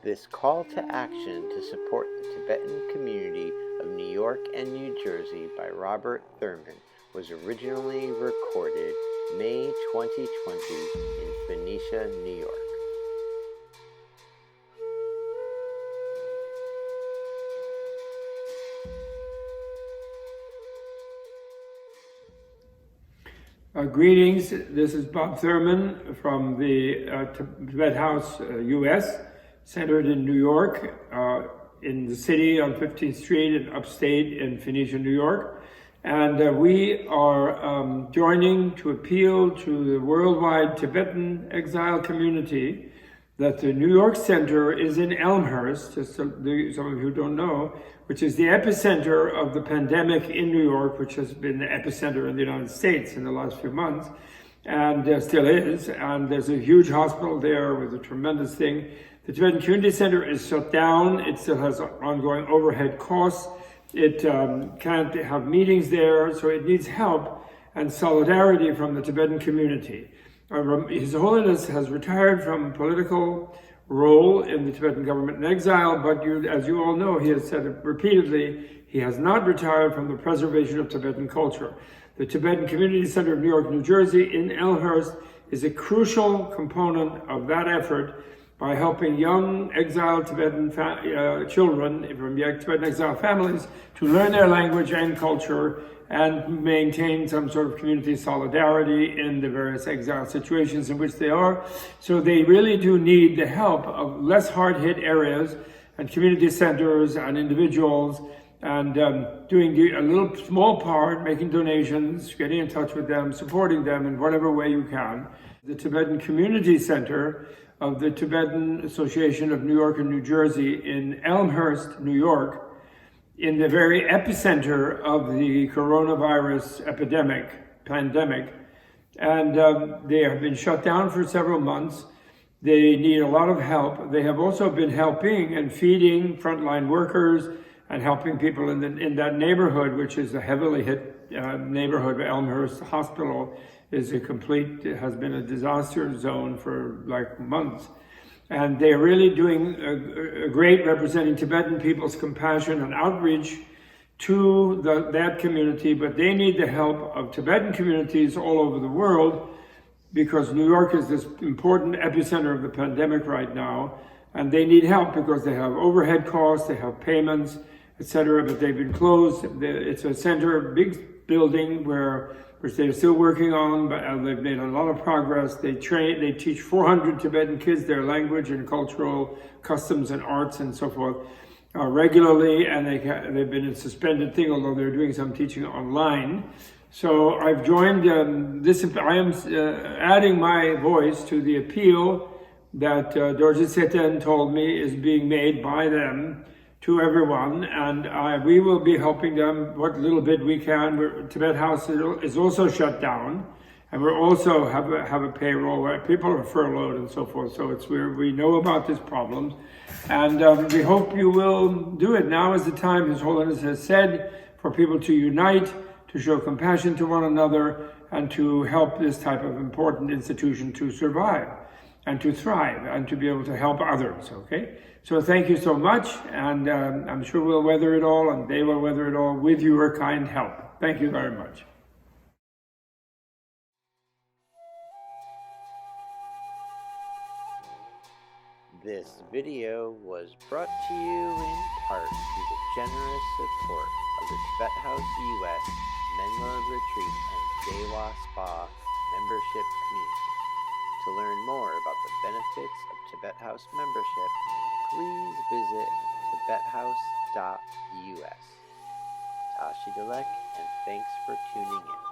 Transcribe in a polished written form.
This call to action to support the Tibetan community of New York and New Jersey by Robert Thurman was originally recorded May 2020 in Phoenicia, New York. Greetings, this is Bob Thurman from the Tibetan House U.S., centered in New York, in the city on 15th Street in upstate in Phoenicia, New York. And we are joining to appeal to the worldwide Tibetan exile community that the New York Center is in Elmhurst, just some of you who don't know, which is the epicenter of the pandemic in New York, which has been the epicenter in the United States in the last few months, and still is. And there's a huge hospital there with a tremendous thing. The Tibetan Community Center is shut down. It still has ongoing overhead costs. It can't have meetings there, so it needs help and solidarity from the Tibetan community. His Holiness has retired from political role in the Tibetan government in exile, but as you all know, he has said it repeatedly, he has not retired from the preservation of Tibetan culture. The Tibetan Community Center of New York, New Jersey in Elmhurst is a crucial component of that effort by helping young exiled Tibetan children from Tibetan exile families to learn their language and culture and maintain some sort of community solidarity in the various exile situations in which they are. So they really do need the help of less hard-hit areas and community centers and individuals, and doing a little small part, making donations, getting in touch with them, supporting them in whatever way you can. The Tibetan Community Center of the Tibetan Association of New York and New Jersey in Elmhurst, New York, in the very epicenter of the coronavirus pandemic, and they have been shut down for several months. They need a lot of help. They have also been helping and feeding frontline workers and helping people in that neighborhood, which is a heavily hit neighborhood. Elmhurst Hospital has been a disaster zone for like months. And they're really doing a great representing Tibetan people's compassion and outreach to that community, but they need the help of Tibetan communities all over the world, because New York is this important epicenter of the pandemic right now, and they need help because they have overhead costs, they have payments, etc., but they've been closed. It's a center, big building which they're still working on, but they've made a lot of progress. They teach 400 Tibetan kids their language and cultural customs and arts and so forth regularly, and they've been in suspended thing, although they're doing some teaching online. So I've joined I am adding my voice to the appeal that Dorje Seten told me is being made by them to everyone, and we will be helping them what little bit we can. Tibet House is also shut down, and we also have a payroll where people are furloughed and so forth. So it's where we know about this problem, and we hope you will do it. Now is the time, His Holiness has said, for people to unite, to show compassion to one another, and to help this type of important institution to survive and to thrive and to be able to help others, okay? So thank you so much, and I'm sure we'll weather it all, and they will weather it all with your kind help. Thank you very much. This video was brought to you in part through the generous support of the Tibet House U.S. Menlo Retreat and Dewa Spa membership community. To learn more about the benefits of Tibet House membership, please visit tibethouse.us. Tashi Delek, and thanks for tuning in.